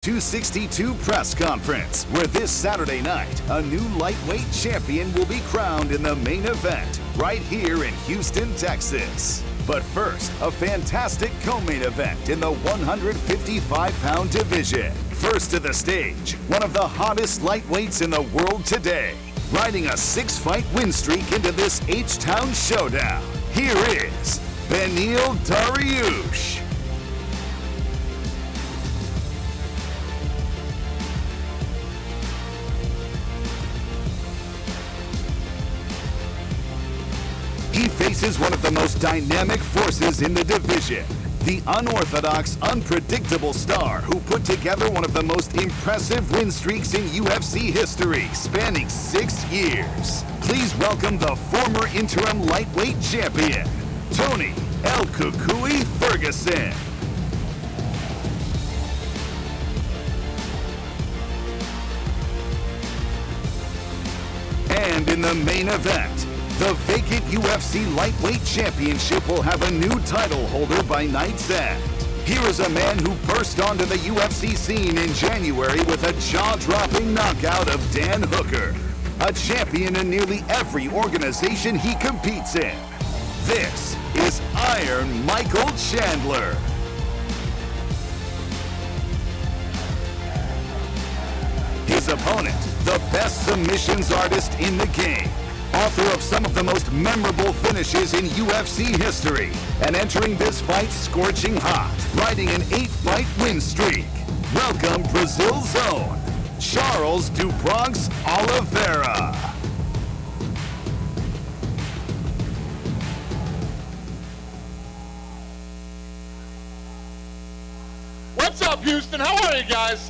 262 press conference, where this Saturday night, a new lightweight champion will be crowned in the main event, right here in Houston, Texas. But first, a fantastic co-main event in the 155-pound division. First to the stage, one of the hottest lightweights in the world today, riding a 6-fight win streak into this H-Town showdown. Here is Beneil Dariush. He faces one of the most dynamic forces in the division, the unorthodox, unpredictable star who put together one of the most impressive win streaks in UFC history, spanning 6 years. Please welcome the former interim lightweight champion, Tony El Cucuy Ferguson. And in the main event, the vacant UFC lightweight championship will have a new title holder by night's end. Here is a man who burst onto the UFC scene in January with a jaw-dropping knockout of Dan Hooker, a champion in nearly every organization he competes in. This is Iron Michael Chandler. His opponent, the best submissions artist in the game, author of some of the most memorable finishes in UFC history, and entering this fight scorching hot, riding an 8-fight win streak. Welcome Brazil's own, Charles "Do Bronx" Oliveira. What's up, Houston? How are you guys?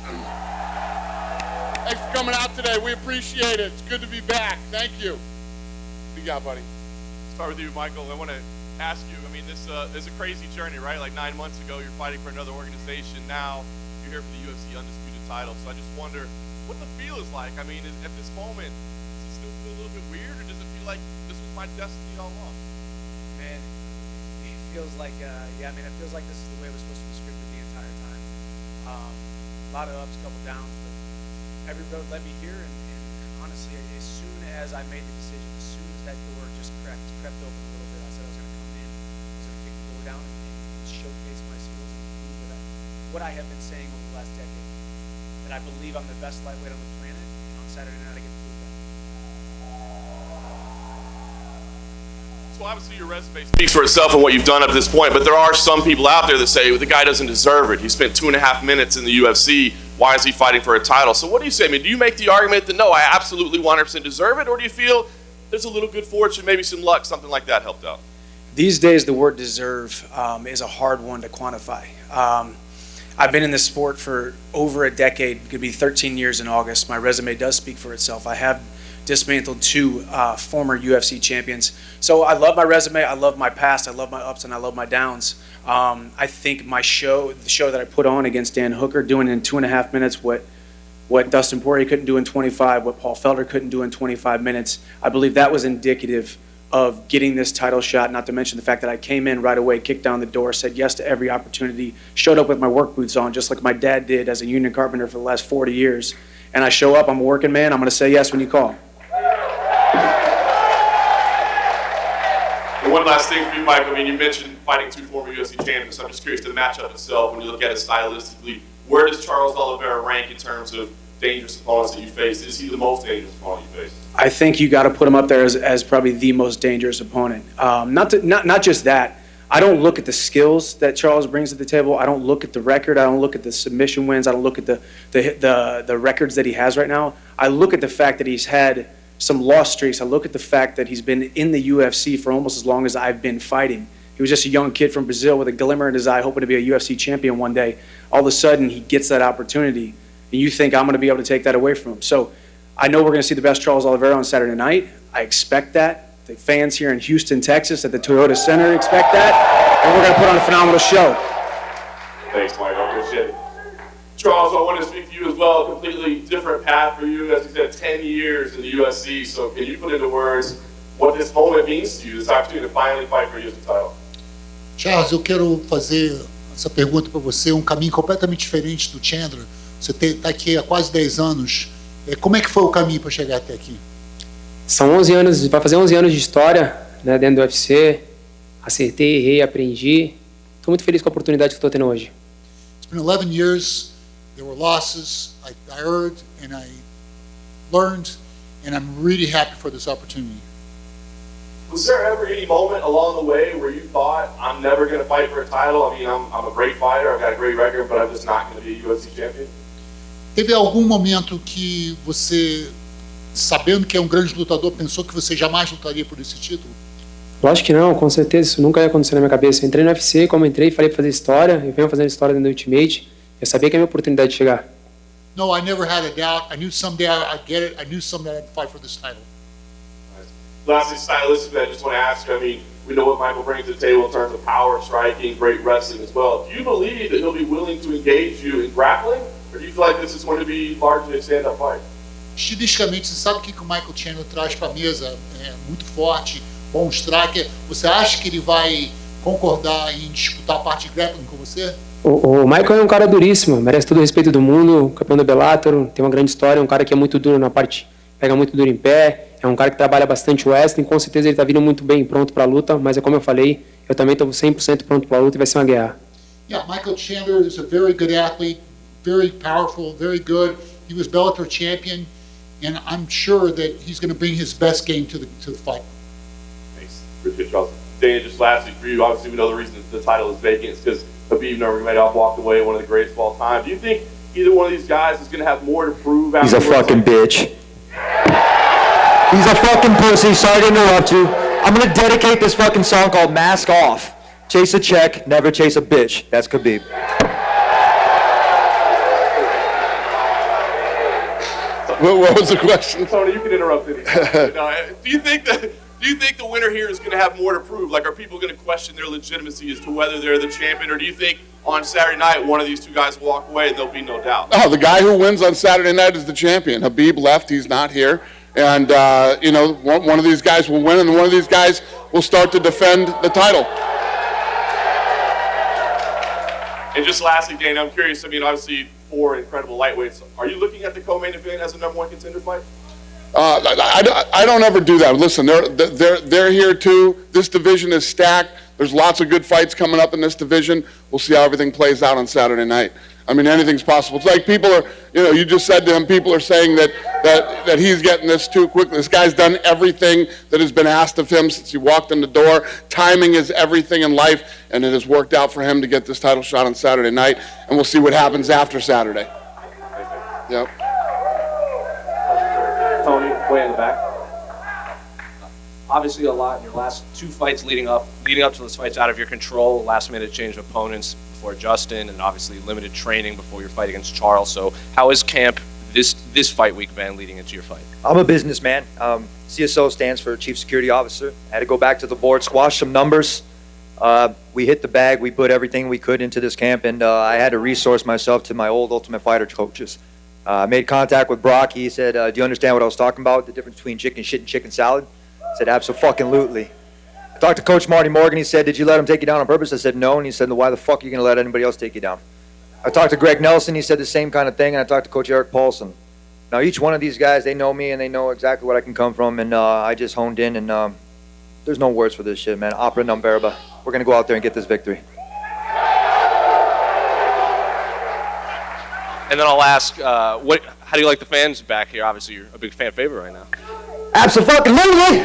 Thanks for coming out today. We appreciate it. It's good to be back. Thank you. What do you got, buddy? Start with you, Michael. I want to ask you, I mean, this is a crazy journey, right? Like 9 months ago, you're fighting for another organization. Now you're here for the UFC Undisputed title. So I just wonder what the feel is like. I mean, at this moment, does it still feel a little bit weird, or does it feel like this was my destiny all along? Man, it feels like, it feels like this is the way it was supposed to be scripted the entire time. A lot of ups, a couple downs, but every road led me here, and honestly, as soon as I made the decision, as soon as that door just crept open a little bit, I said I was going to come in, I was going to kick the door down and showcase my skills and prove that what I have been saying over the last decade, that I believe I'm the best lightweight on the planet, and on Saturday night I get to prove that. So obviously your resume speaks for itself and what you've done up to this point, but there are some people out there that say, well, the guy doesn't deserve it. He spent 2.5 minutes in the UFC. Why is he fighting for a title? So what do you say? I mean, do you make the argument that, no, I absolutely 100% deserve it, or do you feel there's a little good fortune, maybe some luck, something like that helped out? These days, the word deserve is a hard one to quantify. I've been in this sport for over a decade. It could be 13 years in August. My resume does speak for itself. I have dismantled 2 former UFC champions. So I love my resume, I love my past, I love my ups, and I love my downs. I think the show that I put on against Dan Hooker, doing in 2.5 minutes what Dustin Poirier couldn't do in 25, what Paul Felder couldn't do in 25 minutes, I believe that was indicative of getting this title shot, not to mention the fact that I came in right away, kicked down the door, said yes to every opportunity, showed up with my work boots on, just like my dad did as a union carpenter for the last 40 years. And I show up, I'm a working man, I'm going to say yes when you call. And one last thing for you, Mike. I mean, you mentioned fighting 2 former UFC champions. So I'm just curious to the matchup itself. When you look at it stylistically, where does Charles Oliveira rank in terms of dangerous opponents that you face? Is he the most dangerous opponent you face? I think you got to put him up there as probably the most dangerous opponent. Not just that. I don't look at the skills that Charles brings to the table. I don't look at the record. I don't look at the submission wins. I don't look at the records that he has right now. I look at the fact that he's had some lost streaks. I look at the fact that he's been in the UFC for almost as long as I've been fighting. He was just a young kid from Brazil with a glimmer in his eye, hoping to be a UFC champion one day. All of a sudden, he gets that opportunity, and you think I'm going to be able to take that away from him. So I know we're going to see the best Charles Oliveira on Saturday night. I expect that. The fans here in Houston, Texas, at the Toyota Center expect that, and we're going to put on a phenomenal show. Thanks, Mike. I appreciate it. Charles, I want to speak to you as well. A completely different path for you. As you said, 10 years in the UFC. So can you put into words what this moment means to you, this opportunity to finally fight for a UFC title? Charles, eu quero fazer essa pergunta para você. Um caminho completamente diferente do Chandler. Você está aqui há quase 10 anos. Como é que foi o caminho para chegar até aqui? São 11 anos, vai fazer 11 anos de história, né, dentro do UFC. Acertei, errei, aprendi. Estou muito feliz com a oportunidade que estou tendo hoje. It's been 11 years. There were losses. I heard and I learned, and I'm really happy for this opportunity. Was there ever any moment along the way where you thought, I'm never going to fight for a title? I mean, I'm a great fighter, I've got a great record, but I'm just not going to be a UFC champion? Teve algum momento que você, sabendo que é um grande lutador, pensou que você jamais lutaria por esse título? Lógico que não, com certeza, isso nunca ia acontecer na minha cabeça. Eu entrei no UFC, como entrei, falei para fazer história, eu venho fazendo história dentro do Ultimate, eu sabia que é a minha oportunidade de chegar. No, I never had a doubt. I knew someday I'd get it. I knew someday I'd fight for this title. Lastly, stylistically, I just want to ask you, I mean, we know what Michael brings to the table in terms of power, striking, great wrestling as well. Do you believe that he'll be willing to engage you in grappling, or do you feel like this is going to be largely a stand-up fight? Estilisticamente, você sabe o que o Michael Chandler traz para a mesa? É muito forte, bom striker. Você acha que ele vai concordar em disputar a parte de grappling com você? O Michael é um cara duríssimo, merece todo o respeito do mundo, campeão do Bellator, tem uma grande história, um cara que é muito duro na parte, pega muito duro em pé, é um cara que trabalha bastante o wrestling, com certeza ele está vindo muito bem, pronto para a luta, mas é como eu falei, eu também estou 100% pronto para a luta e vai ser uma guerra. Yeah, Michael Chandler is a very good athlete, very powerful, very good. He was Bellator champion, and I'm sure that he's going to bring his best game to the fight. Thanks. Appreciate y'all. Dan, just lastly for you, obviously we know the reason the title is vacant is because Khabib Nurmagomedov walked away, one of the greatest of all time. Do you think either one of these guys is going to have more to prove after? He's a fucking bitch. He's a fucking pussy. Sorry to interrupt you. I'm going to dedicate this fucking song called Mask Off. Chase a check, never chase a bitch. That's Khabib. What was the question? Tony, you can interrupt anytime. Do you think the winner here is going to have more to prove? Like, are people going to question their legitimacy as to whether they're the champion, or do you think on Saturday night one of these two guys will walk away and there'll be no doubt? Oh, the guy who wins on Saturday night is the champion. Habib left; he's not here, and one of these guys will win, and one of these guys will start to defend the title. And just lastly, Dana, I'm curious. I mean, obviously, 4 incredible lightweights. Are you looking at the co-main event as a #1 contender fight? I don't ever do that. Listen, they're here too. This division is stacked. There's lots of good fights coming up in this division. We'll see how everything plays out on Saturday night. I mean, anything's possible. It's like people are, you just said to him, people are saying that he's getting this too quickly. This guy's done everything that has been asked of him since he walked in the door. Timing is everything in life, and it has worked out for him to get this title shot on Saturday night, and we'll see what happens after Saturday. Yep. Tony, way in the back. Obviously, a lot in your last 2 fights leading up to those fights out of your control. Last minute change of opponents before Justin, and obviously limited training before your fight against Charles. So, how has camp this fight week been leading into your fight? I'm a businessman. CSO stands for Chief Security Officer. I had to go back to the board, squash some numbers. We hit the bag. We put everything we could into this camp, and I had to resource myself to my old Ultimate Fighter coaches. I made contact with Brock. He said, do you understand what I was talking about? The difference between chicken shit and chicken salad? I said, abso-fucking-lutely. I talked to Coach Marty Morgan. He said, did you let him take you down on purpose? I said, no. And he said, why the fuck are you going to let anybody else take you down? I talked to Greg Nelson. He said the same kind of thing. And I talked to Coach Eric Paulson. Now, each one of these guys, they know me and they know exactly what I can come from. And I just honed in. And there's no words for this shit, man. Opera non verba. We're going to go out there and get this victory. And then I'll ask, how do you like the fans back here? Obviously, you're a big fan favorite right now. Absolutely.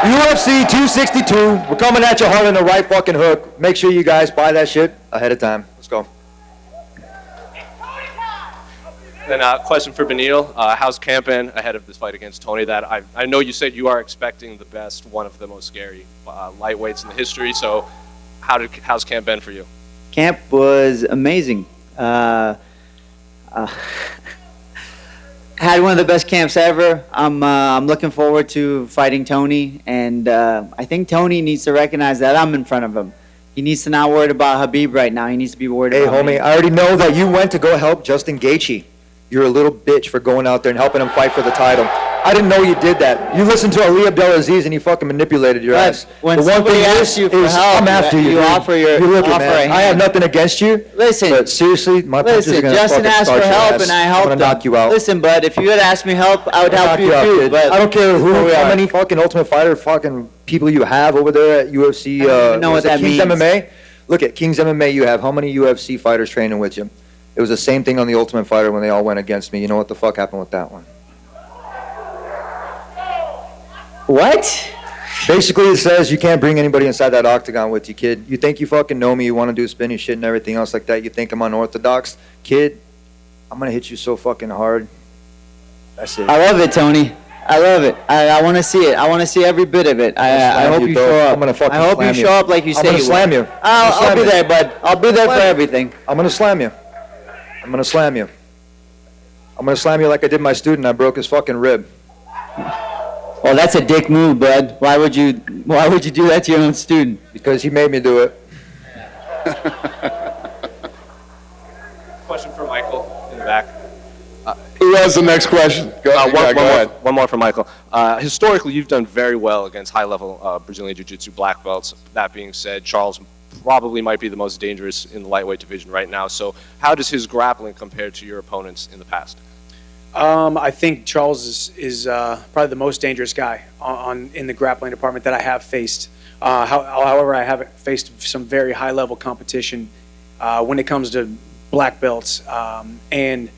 UFC 262. We're coming at you hard on the right fucking hook. Make sure you guys buy that shit ahead of time. Let's go. Then question for Beneil. How's camp been ahead of this fight against Tony? That I know you said you are expecting the best, one of the most scary lightweights in the history. So how's camp been for you? Camp was amazing. Had one of the best camps ever. I'm looking forward to fighting Tony, and I think Tony needs to recognize that I'm in front of him. He needs to not worry about Habib right now. He needs to be worried about me. Hey, homie, I already know that you went to go help Justin Gaethje. You're a little bitch for going out there and helping him fight for the title. I didn't know you did that. You listened to Ali Abdelaziz and he fucking manipulated your ass. When the one somebody thing asks you for help, I'm after you. you dude. offer your- You look it, offer a man. I have hand. nothing against you. Listen. But seriously, my punches are Listen, gonna Justin fucking asked start for your help ass. and I I'm helped gonna him. knock you out. Listen, bud, if you had asked me help, I would help you Knock too. kid. But I don't care where we how are. many fucking Ultimate Fighter fucking people you have over there at UFC. I don't even know was what it that King's means. MMA. Look at King's MMA. You have how many UFC fighters training with you? It was the same thing on the Ultimate Fighter when they all went against me. You know what the fuck happened with that one? What? Basically, it says you can't bring anybody inside that octagon with you, kid. You think you fucking know me, you want to do spinning shit and everything else like that. You think I'm unorthodox? Kid, I'm going to hit you so fucking hard. That's it. I love it, Tony. I love it. I want to see it. I want to see every bit of it. I hope you dog. show up. I'm gonna fucking I hope slam you show up like you say I'm gonna you slam will. you. I'll be there, bud. I'll be there for everything. I'm going to slam you. I'm going to slam you. I'm going to slam you like I did my student. I broke his fucking rib. Well, that's a dick move, bud. Why would you do that to your own student? Because he made me do it. Question for Michael in the back. Who has the next question? Go ahead. One more for Michael. Historically, you've done very well against high-level Brazilian Jiu-Jitsu black belts. That being said, Charles probably might be the most dangerous in the lightweight division right now. So how does his grappling compare to your opponents in the past? I think Charles is probably the most dangerous guy in the grappling department that I have faced. However, I haven't faced some very high-level competition when it comes to black belts. And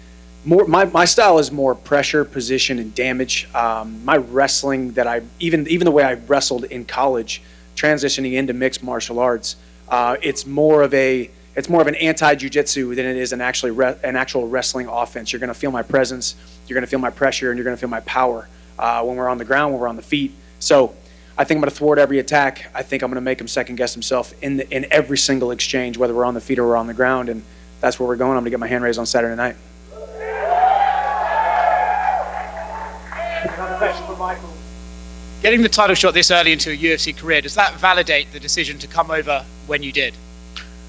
my style is more pressure, position, and damage. My wrestling even the way I wrestled in college, transitioning into mixed martial arts, it's more of an anti-jiu-jitsu than it is an actual wrestling offense. You're going to feel my presence, you're going to feel my pressure, and you're going to feel my power when we're on the ground, when we're on the feet. So I think I'm going to thwart every attack. I think I'm going to make him second-guess himself in every single exchange, whether we're on the feet or we're on the ground, and that's where we're going. I'm going to get my hand raised on Saturday night. Another question for Michael. Getting the title shot this early into a UFC career, does that validate the decision to come over when you did?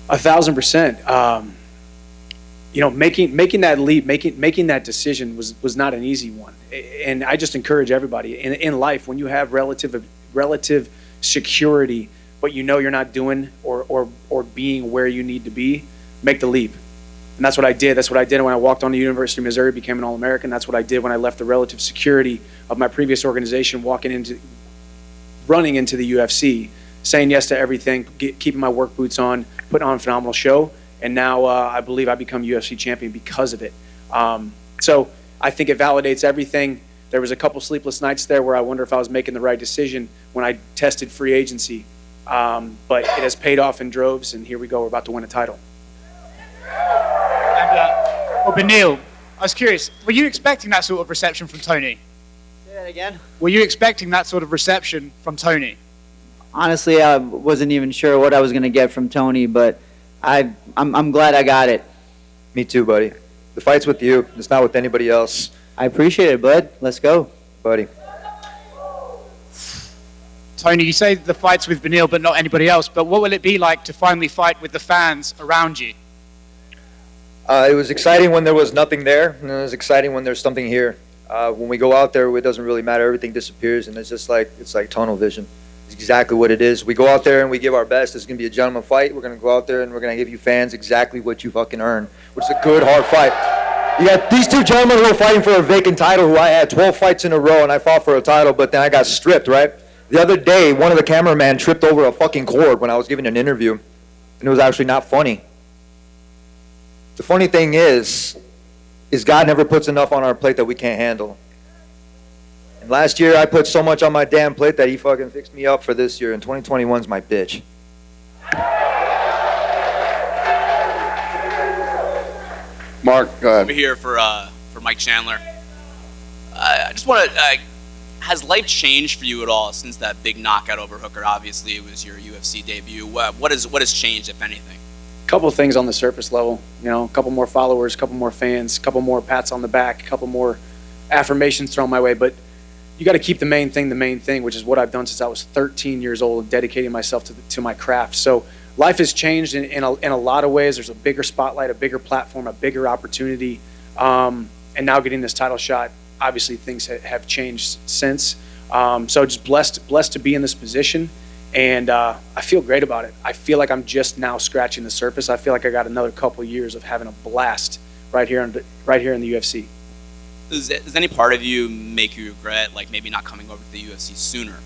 1,000%. Making that leap, making that decision was not an easy one. And I just encourage everybody in life, when you have relative security, but you know you're not doing or being where you need to be, make the leap. And that's what I did. That's what I did when I walked on the University of Missouri, became an All-American. That's what I did when I left the relative security of my previous organization, running into the UFC, saying yes to everything, keeping my work boots on, putting on a phenomenal show. And now I believe I become UFC champion because of it. So I think it validates everything. There was a couple sleepless nights there where I wonder if I was making the right decision when I tested free agency. But it has paid off in droves, and here we go. We're about to win a title. And Beneil, I was curious, were you expecting that sort of reception from Tony? Say that again? Were you expecting that sort of reception from Tony? Honestly, I wasn't even sure what I was going to get from Tony, but I'm glad I got it. Me too, buddy. The fight's with you. It's not with anybody else. I appreciate it, bud. Let's go. Buddy. Tony, you say the fight's with Beneil but not anybody else, but what will it be like to finally fight with the fans around you? It was exciting when there was nothing there, and it was exciting when there's something here. When we go out there, it doesn't really matter. Everything disappears, and it's like tunnel vision. It's exactly what it is. We go out there and we give our best. It's going to be a gentleman fight. We're going to go out there and we're going to give you fans exactly what you fucking earn, which is a good, hard fight. You got these two gentlemen who are fighting for a vacant title, who I had 12 fights in a row, and I fought for a title, but then I got stripped, right? The other day, one of the cameramen tripped over a fucking cord when I was giving an interview, and it was actually not funny. The funny thing is God never puts enough on our plate that we can't handle. And last year, I put so much on my damn plate that he fucking fixed me up for this year, and 2021's my bitch. Mark, go ahead. Over here for Mike Chandler. I just want to, has life changed for you at all since that big knockout over Hooker? Obviously, it was your UFC debut. What has changed, if anything? A couple of things on the surface level, a couple more followers, a couple more fans, a couple more pats on the back, a couple more affirmations thrown my way. But you got to keep the main thing, which is what I've done since I was 13 years old, dedicating myself to my craft. So life has changed in a lot of ways. There's a bigger spotlight, a bigger platform, a bigger opportunity, and now getting this title shot. obviously things have changed since. So just blessed to be in this position, and I feel great about it. I feel like I'm just now scratching the surface. I feel like I got another couple years of having a blast right here in the UFC. Does any part of you make you regret, like, maybe not coming over to the UFC sooner?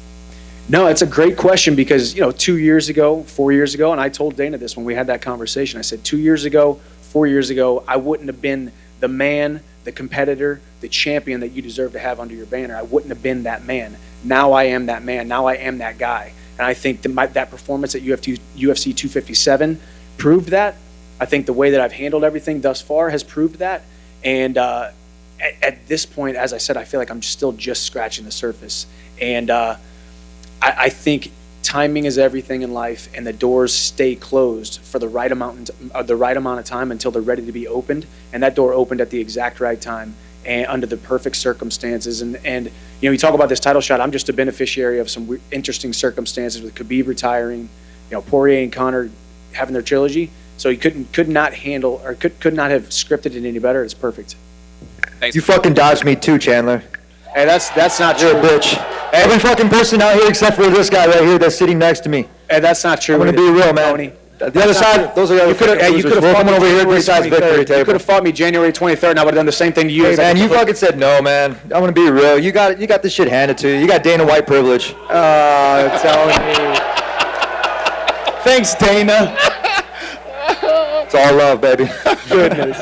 No, it's a great question because, 2 years ago, 4 years ago, and I told Dana this when we had that conversation. I said 2 years ago, 4 years ago, I wouldn't have been the man, the competitor, the champion that you deserve to have under your banner. I wouldn't have been that man. Now I am that man. Now I am that guy. And I think that performance at UFC 257 proved that. I think the way that I've handled everything thus far has proved that. And at this point, as I said, I feel like I'm still just scratching the surface. And I think timing is everything in life, and the doors stay closed for the right amount of time until they're ready to be opened. And that door opened at the exact right time and under the perfect circumstances. And you talk about this title shot. I'm just a beneficiary of some interesting circumstances with Khabib retiring, Poirier and Conor having their trilogy. So he could not have scripted it any better. It's perfect. Thanks. You fucking dodged me too, Chandler. Hey, that's not true. You're a bitch. Every fucking person out here except for this guy right here that's sitting next to me. Hey, that's not true. I'm gonna be real, man. Tony. The other side, those are the other You could have fought me over here at January this side's 23rd. victory You table. could have fought me January 23rd, and I would have done the same thing to you. Hey, man, you fucking said no, man. I'm gonna be real. You got this shit handed to you. You got Dana White privilege. Tony. Thanks, Dana. It's all love, baby. Goodness.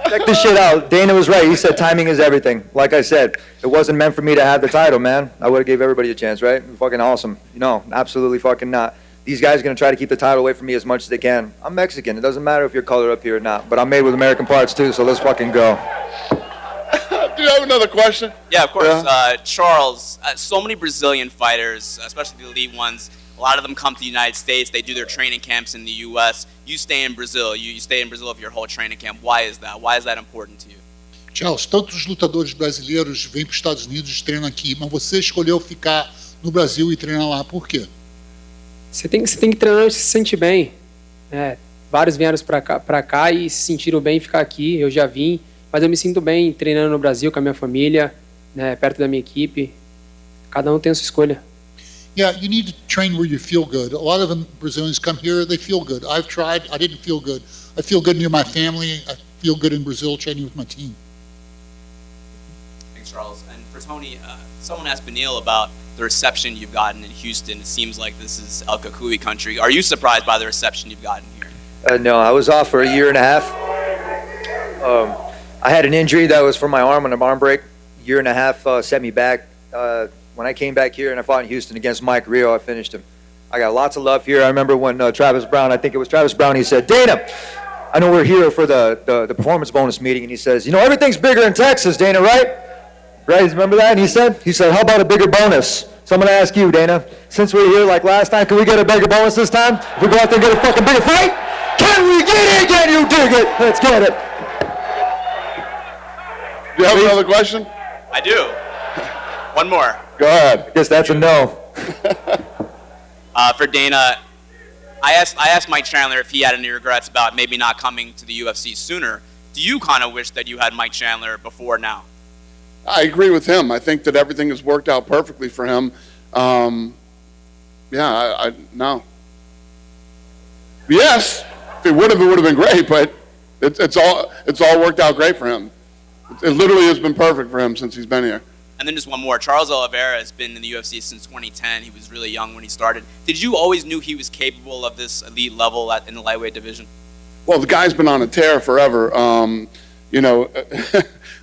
Check this shit out. Dana was right. He said timing is everything. Like I said, it wasn't meant for me to have the title, man. I would have gave everybody a chance, right? Fucking awesome. No, absolutely fucking not. These guys are going to try to keep the title away from me as much as they can. I'm Mexican. It doesn't matter if you're colored up here or not. But I'm made with American parts, too, so let's fucking go. Do you have another question? Yeah, of course. Yeah. Charles, so many Brazilian fighters, especially the elite ones, a lot of them come to the United States. They do their training camps in the U.S. You stay in Brazil. You stay in Brazil for your whole training camp. Why is that? Why is that important to you? Charles, tantos lutadores brasileiros vêm para os Estados Unidos e treinam aqui, mas você escolheu ficar no Brasil e treinar lá. Por quê? Você tem que treinar e se sentir bem. Vários vieram para cá e se sentiram bem em ficar aqui. Eu já vim, mas eu me sinto bem treinando no Brasil com a minha família, perto da minha equipe. Cada um tem a sua escolha. Yeah, you need to train where you feel good. A lot of them Brazilians come here, they feel good. I've tried, I didn't feel good. I feel good near my family. I feel good in Brazil training with my team. Thanks, Charles. And for Tony, someone asked Beneil about the reception you've gotten in Houston. It seems like this is El Cucuy country. Are you surprised by the reception you've gotten here? No, I was off for a year and a half. I had an injury that was from my arm on an arm break. Year and a half set me back. When I came back here and I fought in Houston against Mike Rio, I finished him. I got lots of love here. I remember when Travis Brown, I think it was Travis Brown, he said, Dana, I know we're here for the performance bonus meeting, and he says, everything's bigger in Texas, Dana, right? Right, remember that? And he said, how about a bigger bonus? So I'm going to ask you, Dana, since we're here like last time, can we get a bigger bonus this time? If we go out there and get a fucking bigger fight? Can we get it? Can you dig it? Let's get it. Do you have another question? I do. One more. Go ahead. I guess that's a no. For Dana, I asked Mike Chandler if he had any regrets about maybe not coming to the UFC sooner. Do you kind of wish that you had Mike Chandler before now? I agree with him. I think that everything has worked out perfectly for him. No. Yes, if it would have been great, but it's all worked out great for him. It literally has been perfect for him since he's been here. And then just one more. Charles Oliveira has been in the UFC since 2010. He was really young when he started. Did you always knew he was capable of this elite level in the lightweight division? Well, the guy's been on a tear forever.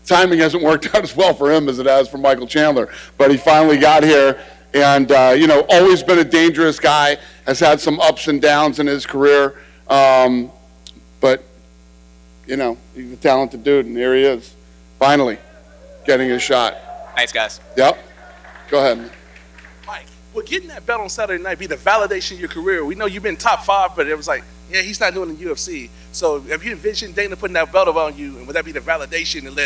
Timing hasn't worked out as well for him as it has for Michael Chandler. But he finally got here and, always been a dangerous guy, has had some ups and downs in his career. But, he's a talented dude, and here he is, finally getting his shot. Thanks, guys. Yep. Go ahead. Mike, will getting that belt on Saturday night be the validation of your career? We know you've been top 5, but it was like, yeah, he's not doing the UFC. So have you envisioned Dana putting that belt on you, and would that be the validation and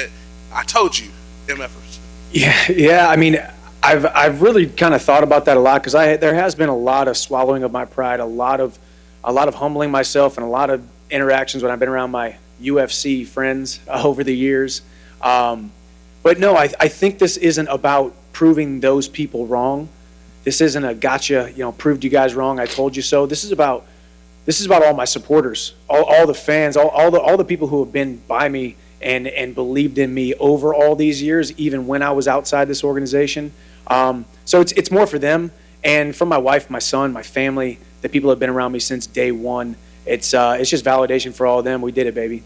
I told you, MFers? Yeah. I mean, I've really kind of thought about that a lot because there has been a lot of swallowing of my pride, a lot of humbling myself, and a lot of interactions when I've been around my UFC friends over the years. But no, I think this isn't about proving those people wrong. This isn't a gotcha, proved you guys wrong, I told you so. This is about all my supporters, all the fans, all the people who have been by me and believed in me over all these years, even when I was outside this organization. So it's more for them and for my wife, my son, my family, the people who have been around me since day one. It's just validation for all of them. We did it, baby.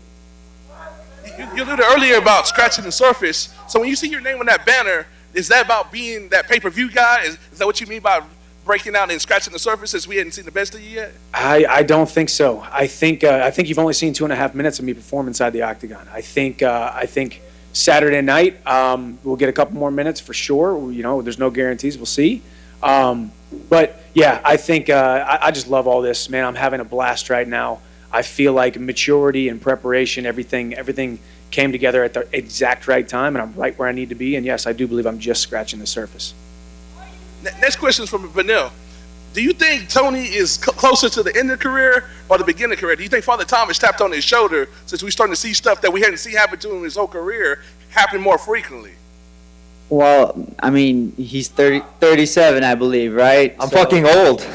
You alluded earlier about scratching the surface. So when you see your name on that banner, is that about being that pay-per-view guy? Is that what you mean by breaking out and scratching the surface, since we hadn't seen the best of you yet? I don't think so. I think you've only seen 2.5 minutes of me perform inside the octagon. I think Saturday night we'll get a couple more minutes for sure. There's no guarantees. We'll see. But yeah, I think I just love all this, man. I'm having a blast right now. I feel like maturity and preparation, everything came together at the exact right time, and I'm right where I need to be. And yes, I do believe I'm just scratching the surface. Next question is from Beneil. Do you think Tony is closer to the end of the career or the beginning of the career? Do you think Father Thomas tapped on his shoulder since we're starting to see stuff that we hadn't seen happen to him his whole career happen more frequently? Well, I mean, he's 37, I believe, right? I'm fucking old.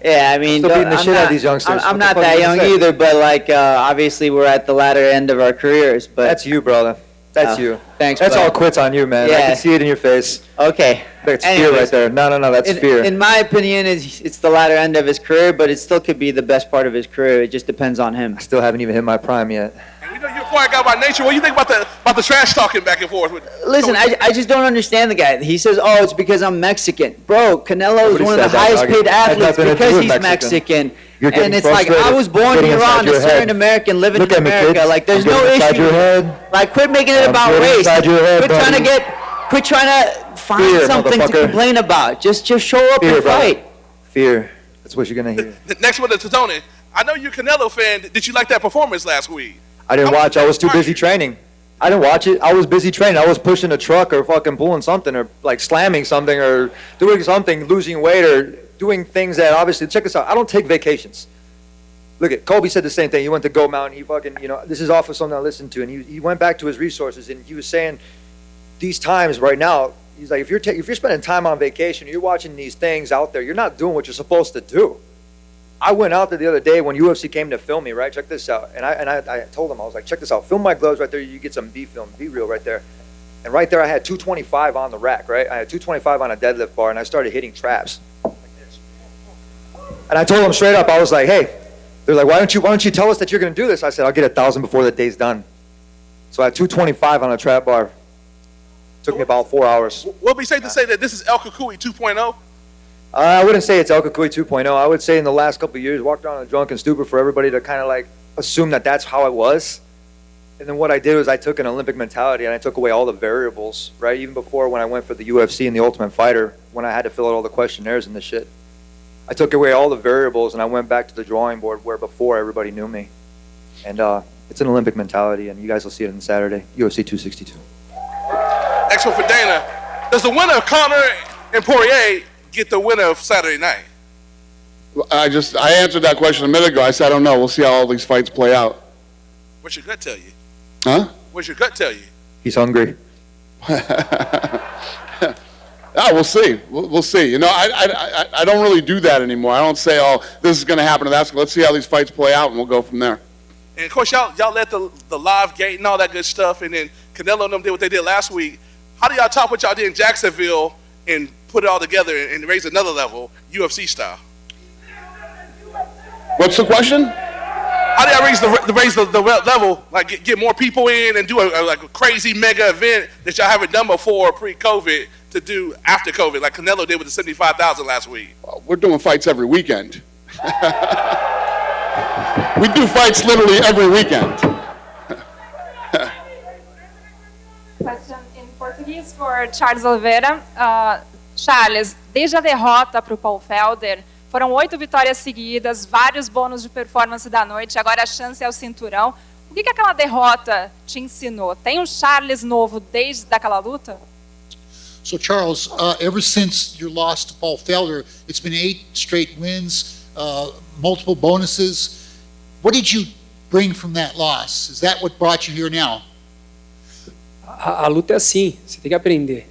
Yeah, I mean, Still beating the shit out of these youngsters. I'm not that young either, but obviously we're at the latter end of our careers. But that's you, brother. That's you. Thanks. That's bud. all quits on you, man. Yeah. I can see it in your face. Okay. That's fear right there. No, that's fear. In my opinion, it's the latter end of his career, but it still could be the best part of his career. It just depends on him. I still haven't even hit my prime yet. And we know you're a quiet guy by nature. What do you think about the trash talking back and forth? Listen, I just don't understand the guy. He says, "Oh, it's because I'm Mexican." Bro, Canelo is one of the highest paid athletes because he's Mexican. And it's like, I was born in Iran, a Syrian American living in America. Like, there's no issue. Like, quit making it about race. Quit trying to find something to complain about. Just show up and fight. Fear. That's what you're gonna hear. Next one to Tony. I know you're a Canelo fan. Did you like that performance last week? I didn't watch. I was too busy training. I didn't watch it. I was busy training. I was pushing a truck or fucking pulling something or like slamming something or doing something, losing weight or doing things that obviously, check this out. I don't take vacations. Look at Kobe said the same thing. He went to Goat Mountain. He fucking, this is off of something I listened to, and he went back to his resources, and he was saying these times right now, he's like, if you're spending time on vacation, you're watching these things out there, you're not doing what you're supposed to do. I went out there the other day when UFC came to film me, right? Check this out. And I told him, I was like, check this out. Film my gloves right there. You get some B-reel right there. And right there I had 225 on the rack, right? I had 225 on a deadlift bar, and I started hitting traps. And I told him straight up, I was like, hey, they're like, why don't you tell us that you're going to do this? I said, I'll get 1,000 before the day's done. So I had 225 on a trap bar. Took me about 4 hours. Would it be safe to say that this is El Kukui 2.0? I wouldn't say it's El Kukui 2.0. I would say in the last couple of years, walked around drunk and stupid for everybody to kind of like assume that that's how it was. And then what I did was I took an Olympic mentality and I took away all the variables, right? Even before when I went for the UFC and the Ultimate Fighter, when I had to fill out all the questionnaires and the shit. I took away all the variables and I went back to the drawing board where before everybody knew me. And it's an Olympic mentality, and you guys will see it on Saturday, UFC 262. Next one for Dana. Does the winner of Conor and Poirier get the winner of Saturday night? I answered that question a minute ago. I said, I don't know. We'll see how all these fights play out. What's your gut tell you? Huh? What's your gut tell you? He's hungry. We'll see. We'll see. I don't really do that anymore. I don't say, oh, this is going to happen. Let's see how these fights play out, and we'll go from there. And, of course, y'all let the live gate and all that good stuff, and then Canelo and them did what they did last week. How do y'all top what y'all did in Jacksonville and put it all together and raise another level, UFC style? What's the question? How do y'all raise the level, like get more people in and do a crazy mega event that y'all haven't done before pre-COVID to do after COVID, like Canelo did with the 75,000 last week? We're doing fights every weekend. We do fights literally every weekend. Question in Portuguese for Charles Oliveira. Charles, desde a derrota para o Paul Felder, foram 8 vitórias seguidas, vários bônus de performance da noite, agora a chance é o cinturão. O que aquela derrota te ensinou? Tem um Charles novo desde aquela luta? So Charles, ever since your loss to Paul Felder, it's been 8 straight wins, multiple bonuses. What did you bring from that loss? Is that what brought you here now? A luta é assim, você tem que aprender.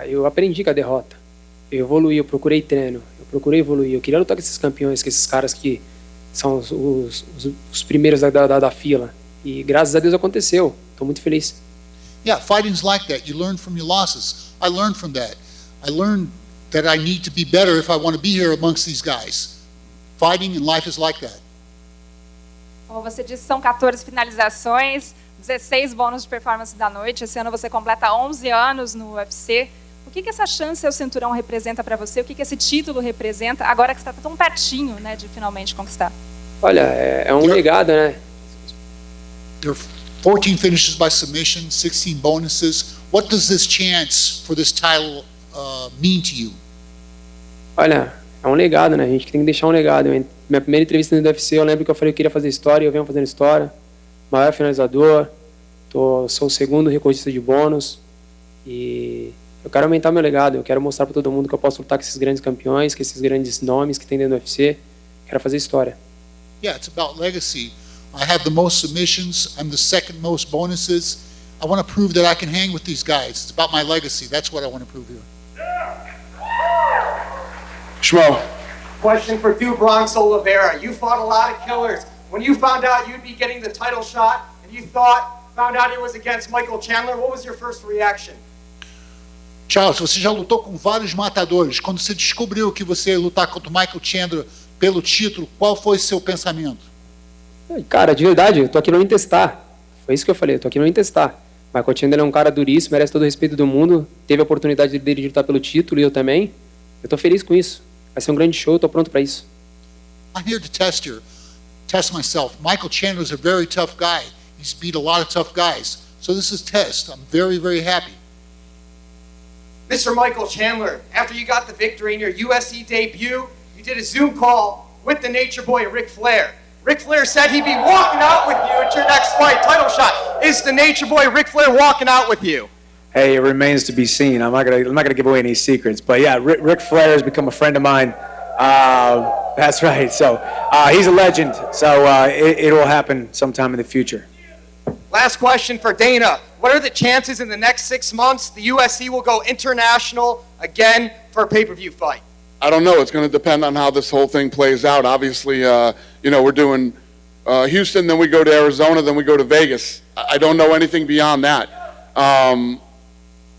Eu aprendi com a derrota. Eu evoluí, eu procurei treino, eu procurei evoluir. Eu queria lutar com esses campeões, com esses caras que são os primeiros da fila. E graças a Deus aconteceu. Estou muito feliz. Yeah, fighting's like that. You learn from your losses. I learned from that. I learned that I need to be better if I want to be here amongst these guys. Fighting and life is like that. Como você disse, são 14 finalizações, 16 bônus de performance da noite. Esse ano você completa 11 anos no UFC. O que essa chance ao cinturão representa para você? O que esse título representa agora que você está tão pertinho, né, de finalmente conquistar? Olha, é um legado, né? There are 14 finishes by submission, 16 bonuses. What does this chance for this title mean to you? Olha, é um legado, né? A gente tem que deixar um legado. Minha primeira entrevista no UFC, eu lembro que eu falei que eu queria fazer história, eu venho fazendo história. Maior finalizador, sou o segundo recordista de bônus e eu quero aumentar meu legado. Eu quero mostrar para todo mundo que eu posso lutar com esses grandes campeões, com esses grandes nomes que tem dentro do UFC. Quero fazer história. Yeah, it's about legacy. I have the most submissions. I'm the second most bonuses. I want to prove that I can hang with these guys. It's about my legacy. That's what I want to prove here. Schmo. Question for Du Bronx Oliveira. You fought a lot of killers. When you found out you'd be getting the title shot and you found out it was against Michael Chandler, what was your first reaction? Charles, você já lutou com vários matadores. Quando você descobriu que você ia lutar contra o Michael Chandler pelo título, qual foi seu pensamento? Cara, de verdade, eu tô aqui não em testar. Foi isso que eu falei, eu tô aqui não em testar. Michael Chandler é um cara duríssimo, merece todo o respeito do mundo. Teve a oportunidade dele de lutar pelo título e eu também. Eu tô feliz com isso. Vai ser um grande show, eu tô pronto para isso. I'm here to test myself. Michael Chandler is a very tough guy. He's beat a lot of tough guys. So this is test. I'm very, very happy. Mr. Michael Chandler, after you got the victory in your UFC debut, you did a Zoom call with the Nature Boy, Ric Flair. Ric Flair said he'd be walking out with you at your next fight, title shot. Is the Nature Boy, Ric Flair, walking out with you? Hey, it remains to be seen. I'm not gonna give away any secrets, but yeah, Ric Flair has become a friend of mine. That's right. So he's a legend. So it will happen sometime in the future. Last question for Dana. What are the chances in the next 6 months the UFC will go international again for a pay-per-view fight? I don't know. It's going to depend on how this whole thing plays out. Obviously, we're doing Houston, then we go to Arizona, then we go to Vegas. I don't know anything beyond that.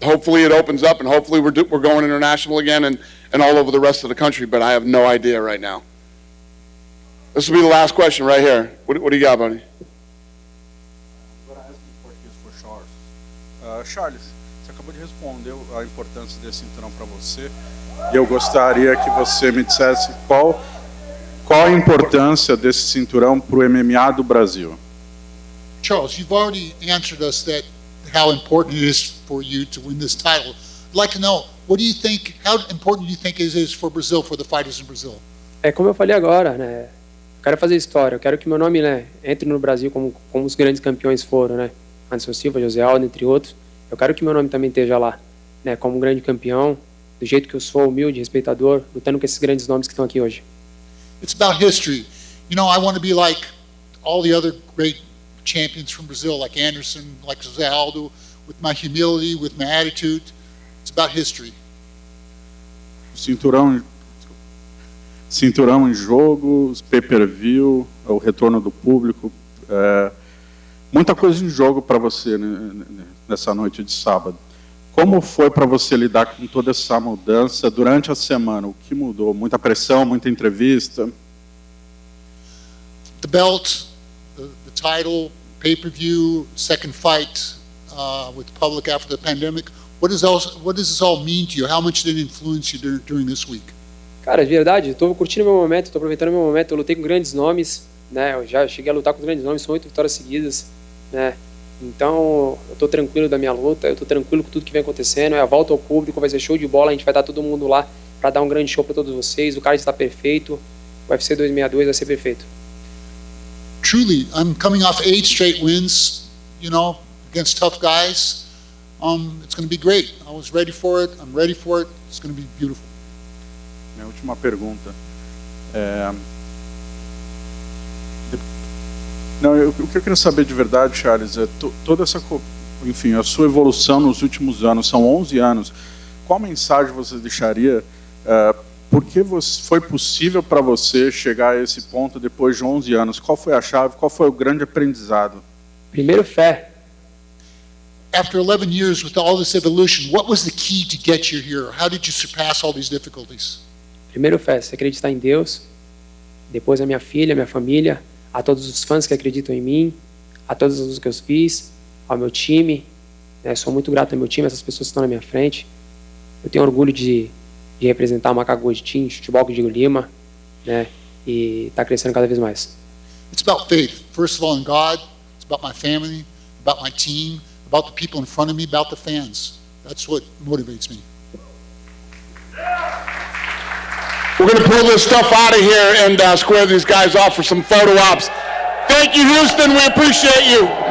Hopefully it opens up, and hopefully we're going international again and all over the rest of the country, but I have no idea right now. This will be the last question right here. What do you got, buddy? Charles, você acabou de responder a importância desse cinturão para você. E eu gostaria que você me dissesse qual a importância desse cinturão para o MMA do Brasil. Charles, you've already answered us that how important it is for you to win this title. I'd like to know, what do you think? How important do you think it is for Brazil, for the fighters in Brazil? É como eu falei agora, né? Eu quero fazer história. Eu quero que meu nome, né, entre no Brasil como os grandes campeões foram, né? Anderson Silva, José Aldo, entre outros. Eu quero que meu nome também esteja lá, né? Como um grande campeão, do jeito que eu sou, humilde, respeitador, lutando com esses grandes nomes que estão aqui hoje. It's about history. You know, I want to be like all the other great champions from Brazil, like Anderson, like José Aldo, with my humility, with my attitude. It's about history. Cinturão em jogo, pay-per-view, o retorno do público, muita coisa em jogo para você, né, nessa noite de sábado. Como foi para você lidar com toda essa mudança durante a semana? O que mudou? Muita pressão, muita entrevista? The belt, the title, pay-per-view, second fight with the public after the pandemic. What does this all mean to you? How much did it influence you during this week? Cara, de verdade, estou curtindo meu momento, estou aproveitando meu momento. Eu lutei com grandes nomes, né? Eu já cheguei a lutar com grandes nomes, são 8 vitórias seguidas, né? Então, eu estou tranquilo da minha luta, eu estou tranquilo com tudo que vem acontecendo. É a volta ao público, vai ser show de bola, a gente vai estar todo mundo lá para dar um grande show para todos vocês. O cara está perfeito, o UFC 262 vai ser perfeito. Truly, I'm coming off 8 straight wins, you know, against tough guys. It's going to be great. I was ready for it. I'm ready for it. It's going to be beautiful. Minha última pergunta. Não, o que eu queria saber de verdade, Charles, é toda essa enfim, a sua evolução nos últimos anos, são 11 anos, qual mensagem você deixaria? Por que foi possível para você chegar a esse ponto depois de 11 anos? Qual foi a chave? Qual foi o grande aprendizado? Primeiro, fé. After 11 years with all this evolution, what was the key to get you here? How did you surpass all these difficulties? Primeiro, fé. Você acreditar em Deus. Depois, a minha filha, a minha família, a todos os fãs que acreditam em mim, a todas as lutas que eu fiz, ao meu time. Sou muito grato ao meu time, essas pessoas que estão na minha frente. Eu tenho orgulho de representar o Macaco de Team, futebol de Lima, e está crescendo cada vez mais. It's about faith. First of all, in God. It's about my family, about my team, about the people in front of me, about the fans. That's what motivates me. We're going to pull this stuff out of here and square these guys off for some photo ops. Thank you, Houston. We appreciate you.